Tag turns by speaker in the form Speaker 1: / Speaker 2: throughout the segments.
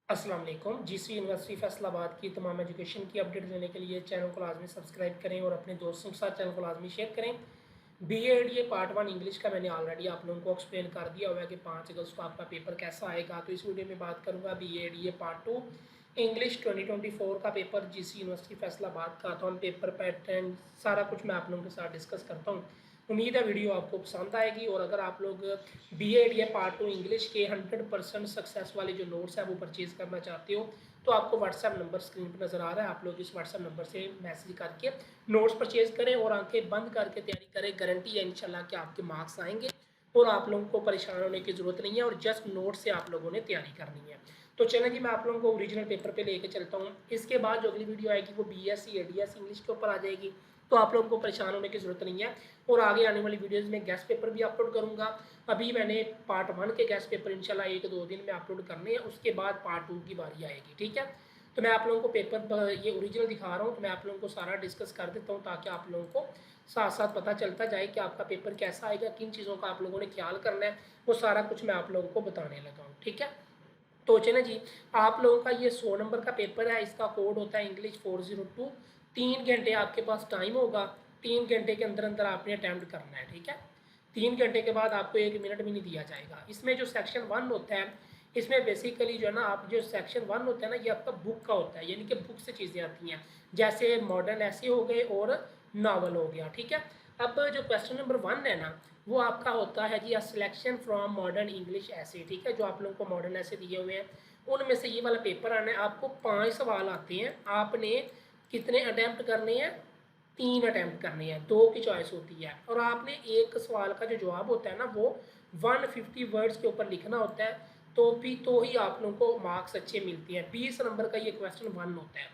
Speaker 1: अस्सलाम वालेकुम। GC university Faisalabad की तमाम एजुकेशन की अपडेट लेने के लिए चैनल को लाजमी सब्सक्राइब करें और अपने दोस्तों के साथ चैनल को लाजमी शेयर करें। बीएड ये पार्ट 1 इंग्लिश का मैंने ऑलरेडी आप लोगों को एक्सप्लेन कर दिया हुआ है कि 5 अगस्त को आपका पेपर कैसा आएगा। तो इस वीडियो में बात करूंगा बीएड ये पार्ट 2 इंग्लिश 2024 का पेपर जीसी यूनिवर्सिटी फैसलाबाद का। तो हम पेपर पैटर्न सारा कुछ मैं आप लोगों के साथ डिस्कस करता हूँ। उम्मीद है वीडियो आपको पसंद आएगी। और अगर आप लोग बीएड या पार्ट 2 इंग्लिश के 100% सक्सेस वाले जो नोट्स हैं वो परचेज़ करना चाहते हो तो आपको व्हाट्सएप नंबर स्क्रीन पर नज़र आ रहा है। आप लोग इस व्हाट्सएप नंबर से मैसेज करके नोट्स परचेज़ करें और आंखें बंद करके तैयारी करें। गारंटी है इंशाल्लाह कि आपके मार्क्स आएंगे और आप लोगों को परेशान होने की ज़रूरत नहीं है और जस्ट नोट से आप लोगों ने तैयारी करनी है। तो चलें जी, मैं आप लोगों को ओरिजिनल पेपर पे लेके चलता हूँ। इसके बाद जो अगली वीडियो आएगी वो बीएससी एडीएस इंग्लिश के ऊपर आ जाएगी, तो आप लोगों को परेशान होने की ज़रूरत नहीं है। और आगे आने वाली वीडियोस में गेस्ट पेपर भी अपलोड करूँगा। अभी मैंने पार्ट 1 के गेस्ट पेपर इंशाल्लाह 1-2 दिन में अपलोड करने हैं, उसके बाद पार्ट 2 की बारी आएगी। ठीक है, तो मैं आप लोगों को पेपर ये ओरिजिनल दिखा रहा हूँ, तो मैं आप लोगों को सारा डिस्कस कर देता हूँ ताकि आप लोगों को साथ साथ पता चलता जाए कि आपका पेपर कैसा आएगा, किन चीज़ों का आप लोगों ने ख्याल करना है, वो सारा कुछ मैं आप लोगों को बताने लगा हूँ। ठीक है, तो चलें जी, आप लोगों का ये 100 नंबर का पेपर है। इसका कोड होता है इंग्लिश 402। 3 घंटे आपके पास टाइम होगा। 3 घंटे के अंदर अंदर आपने अटैम्प्ट करना है। ठीक है, 3 घंटे के बाद आपको 1 मिनट भी नहीं दिया जाएगा। इसमें जो सेक्शन 1 होता है, इसमें बेसिकली जो है ना, आप जो सेक्शन 1 होता है ना, ये आपका बुक का होता है, यानी कि बुक से चीज़ें आती हैं, जैसे मॉडर्न ऐसे हो गए और नावल हो गया। ठीक है, अब जो क्वेश्चन नंबर 1 है ना, वो आपका होता है जी, uh selection from modern English ऐसे। ठीक है, जो आप लोगों को मॉडर्न ऐसे दिए हुए हैं उनमें से ये वाला पेपर आना है। आपको 5 सवाल आते हैं, आपने कितने अटैम्प्ट करने हैं? 3 अटैम्प्ट करने हैं, 2 की चॉइस होती है। और आपने एक सवाल का जो जवाब होता है ना, वो 150 वर्ड्स के ऊपर लिखना होता है, तो ही आप लोगों को मार्क्स अच्छे मिलते हैं। 20 नंबर का ये क्वेश्चन 1 होता है।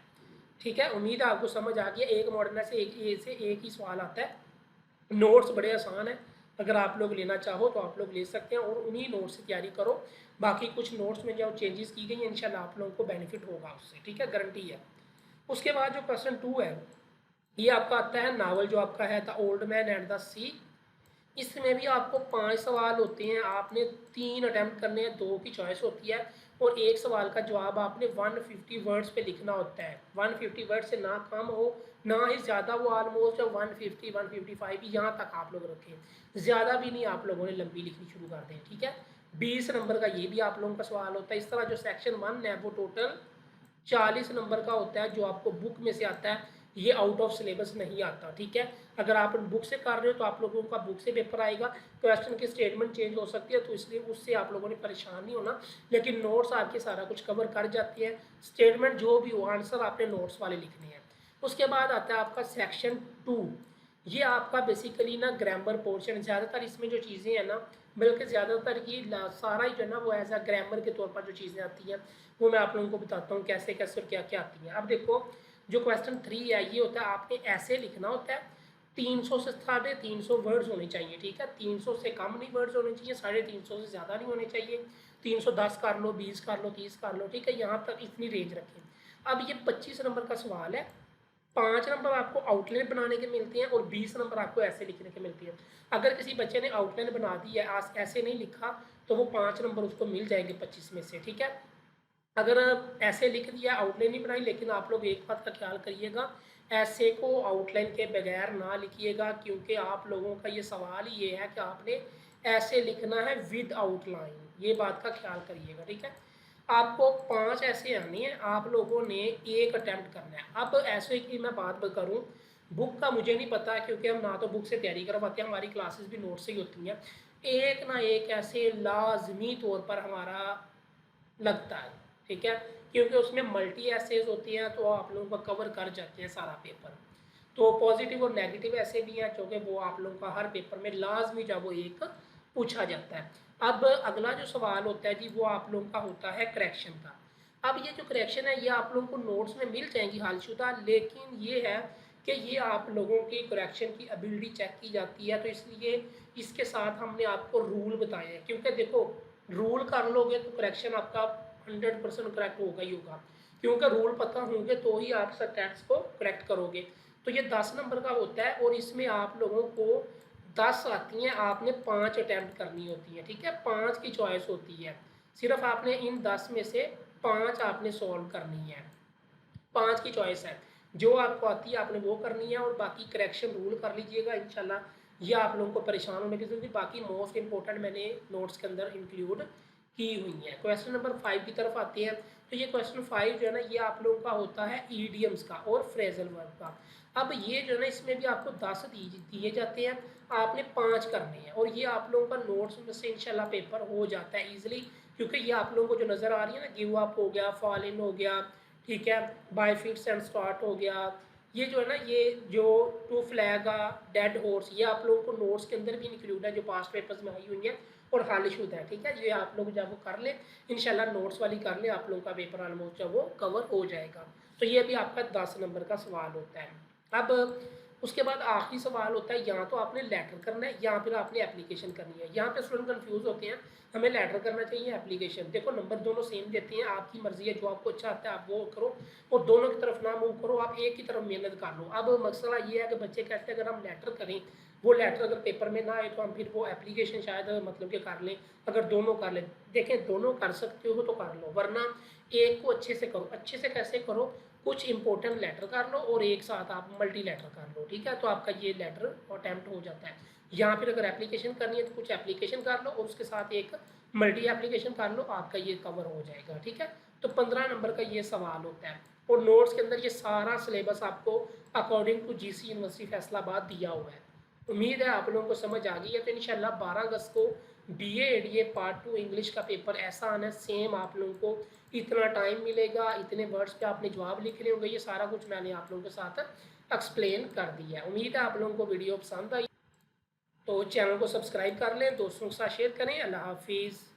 Speaker 1: ठीक है, उम्मीद है आपको समझ आ गया। एक मॉडर्न से एक ही सवाल आता है। नोट्स बड़े आसान है, अगर आप लोग लेना चाहो तो आप लोग ले सकते हैं और उन्हीं नोट्स से तैयारी करो। बाकी कुछ नोट्स में जो चेंजेस की गई हैं इंशाल्लाह आप लोगों को बेनिफिट होगा उससे। ठीक है, गारंटी है। उसके बाद जो क्वेश्चन 2 है, ये आपका आता है नावल, जो आपका है the old man and the sea. इसमें भी आपको 5 सवाल होते हैं, आपने 3 अटैम्प्ट करने हैं, 2 की चॉइस होती है और एक सवाल का जवाब आपने 150 वर्ड्स पे लिखना होता है। 150 वर्ड से ना कम हो ना ही ज़्यादा, वो ऑलमोस्ट 150 155 यहाँ तक आप लोग रखें, ज़्यादा भी नहीं आप लोगों ने लंबी लिखनी शुरू कर दें। ठीक है, 20 नंबर का ये भी आप लोगों का सवाल होता है। इस तरह जो सेक्शन 1 है वो टोटल 40 नंबर का होता है, जो आपको बुक में से आता है, ये आउट ऑफ सिलेबस नहीं आता। ठीक है, अगर आप बुक से कर रहे हो तो आप लोगों का बुक से पेपर आएगा। क्वेश्चन की स्टेटमेंट चेंज हो सकती है, तो इसलिए उससे आप लोगों ने परेशान नहीं होना, लेकिन नोट्स आपके सारा कुछ कवर कर जाती है। स्टेटमेंट जो भी हो, आंसर आपने नोट्स वाले लिखने हैं। उसके बाद आता है आपका सेक्शन 2। ये आपका बेसिकली ना ग्रामर पोर्शन, ज़्यादातर इसमें जो चीज़ें हैं ना, बल्कि ज़्यादातर की सारा ही जो है ना, वो एज आ ग्रामर के तौर पर जो चीज़ें आती हैं वो मैं आप लोगों को बताता हूँ कैसे कैसे और क्या क्या आती हैं। अब देखो, जो क्वेश्चन 3 है, ये होता है आपने ऐसे लिखना होता है। 300 से 350 वर्ड्स होने चाहिए। ठीक है, 300 से कम नहीं वर्ड्स होने चाहिए, 350 से ज़्यादा नहीं होने चाहिए। 310 कर लो, 20 कर लो, 30 कर लो। ठीक है, यहाँ तक इतनी रेंज रखें। अब ये 25 नंबर का सवाल है। 5 नंबर आपको आउटलाइन बनाने के मिलते हैं और 20 नंबर आपको ऐसे लिखने के मिलती है। अगर किसी बच्चे ने आउटलाइन बना दी है, आज ऐसे नहीं लिखा, तो वो 5 नंबर उसको मिल जाएंगे 25 में से। ठीक है, अगर ऐसे लिख दिया, आउटलाइन नहीं बनाई, लेकिन आप लोग एक बात का ख्याल करिएगा, ऐसे को आउटलाइन के बगैर ना लिखिएगा, क्योंकि आप लोगों का ये सवाल ही ये है कि आपने ऐसे लिखना है विद आउटलाइन। ये बात का ख्याल करिएगा। ठीक है, आपको 5 ऐसे आने हैं, आप लोगों ने एक अटैम्प्ट करना है। अब ऐसे की मैं बात करूँ, बुक का मुझे नहीं पता, क्योंकि हम ना तो बुक से तैयारी करवाते हैं, हमारी क्लासेस भी नोट से ही होती हैं। एक ना एक ऐसे लाजमी तौर पर हमारा लगता है। ठीक है, क्योंकि उसमें मल्टी एसेज होती हैं, तो आप लोगों का कवर कर जाते हैं सारा पेपर। तो पॉजिटिव और नेगेटिव ऐसे भी हैं, क्योंकि वो आप लोगों का हर पेपर में लाजमी जब वो एक पूछा जाता है। अब अगला जो सवाल होता है जी, वो आप लोगों का होता है करेक्शन का। अब ये जो करेक्शन है, ये आप लोगों को नोट्स में मिल जाएंगी हालशुदा, लेकिन ये है कि ये आप लोगों की करेक्शन की एबिलिटी चेक की जाती है, तो इसलिए इसके साथ हमने आपको रूल बताए हैं। क्योंकि देखो, रूल कर लोगे तो करेक्शन आपका 100% करेक्ट होगा ही होगा, क्योंकि रूल पता होंगे तो ही आप सेंटेंस को करेक्ट करोगे। तो ये 10 नंबर का होता है और इसमें आप लोगों को 10 आती हैं, आपने 5 अटैम्प्ट करनी होती है। ठीक है, 5 की चॉइस होती है। सिर्फ आपने इन 10 में से 5 आपने सॉल्व करनी है, 5 की चॉइस है, जो आपको आती है आपने वो करनी है, और बाकी करेक्शन रूल कर लीजिएगा इंशाल्लाह। ये आप लोगों को परेशान होने की जरूरत, बाकी मोस्ट इंपॉर्टेंट मैंने नोट्स के अंदर इंक्लूड की हुई है। क्वेश्चन नंबर 5 की तरफ आते हैं। तो ये क्वेश्चन 5 जो है ना, ये आप लोगों का होता है ईडियम्स का और फ्रेजल वर्ब का। अब ये जो है ना, इसमें भी आपको 10 दिए जाते हैं, आपने 5 करने हैं, और ये आप लोगों का नोट्स में से इंशाल्लाह पेपर हो जाता है ईजिली, क्योंकि ये आप लोगों को जो नज़र आ रही है ना, गिव अप हो गया, फॉल इन हो गया, ठीक है, बाय फिट्स एंड स्टार्ट हो गया, ये जो है ना, ये जो टू फ्लैग डेड हॉर्स, ये आप लोगों को नोट्स के अंदर भी इंक्लूड है, जो पास्ट पेपर्स में आई हुई है और हालशुदा है, ठीक है। ये आप लोग जब वो कर लें इंशाल्लाह, नोट्स वाली कर लें, आप लोगों का पेपर ऑलमोस्ट जब वो कवर हो जाएगा। तो ये भी आपका 10 नंबर का सवाल होता है। अब उसके बाद आखिरी सवाल होता है, यहाँ तो आपने लेटर करना है या फिर आपने एप्लीकेशन करनी है। यहाँ पे स्टूडेंट कंफ्यूज होते हैं, हमें लेटर करना चाहिए एप्लीकेशन। देखो नंबर दोनों सेम देते हैं, आपकी मर्जी है, जो आपको अच्छा आता है आप वो करो, और दोनों की तरफ ना मूव करो, आप एक की तरफ मेहनत कर लो। अब मसला ये है कि बच्चे कहते हैं अगर हम लेटर करें, वो लेटर अगर पेपर में ना आए तो हम फिर वो एप्लीकेशन शायद मतलब कि कर लें। अगर दोनों कर लें, देखें दोनों कर सकते हो तो कर लो, वरना एक को अच्छे से करो। अच्छे से कैसे करो, कुछ इंपॉर्टेंट लेटर कर लो और एक साथ आप मल्टी लेटर कर लो, ठीक है, तो आपका ये लेटर अटैम्प्ट हो जाता है। या फिर अगर एप्लीकेशन करनी है तो कुछ एप्लीकेशन कर लो और उसके साथ एक मल्टी एप्लीकेशन कर लो, आपका ये कवर हो जाएगा, ठीक है। तो 15 नंबर का ये सवाल होता है, और नोट्स के अंदर ये सारा सिलेबस आपको according to GC university Faisalabad दिया हुआ है। उम्मीद है आप लोगों को समझ आ गई है। तो इंशाल्लाह 12 अगस्त को BA एडीए पार्ट 2 इंग्लिश का पेपर ऐसा आना है, सेम आप लोगों को इतना टाइम मिलेगा, इतने वर्ड्स पे आपने जवाब लिखने होंगे, ये सारा कुछ मैंने आप लोगों के साथ एक्सप्लेन कर दिया है। उम्मीद है आप लोगों को वीडियो पसंद आई, तो चैनल को सब्सक्राइब कर लें, दोस्तों के साथ शेयर करें। अल्लाह हाफिज़।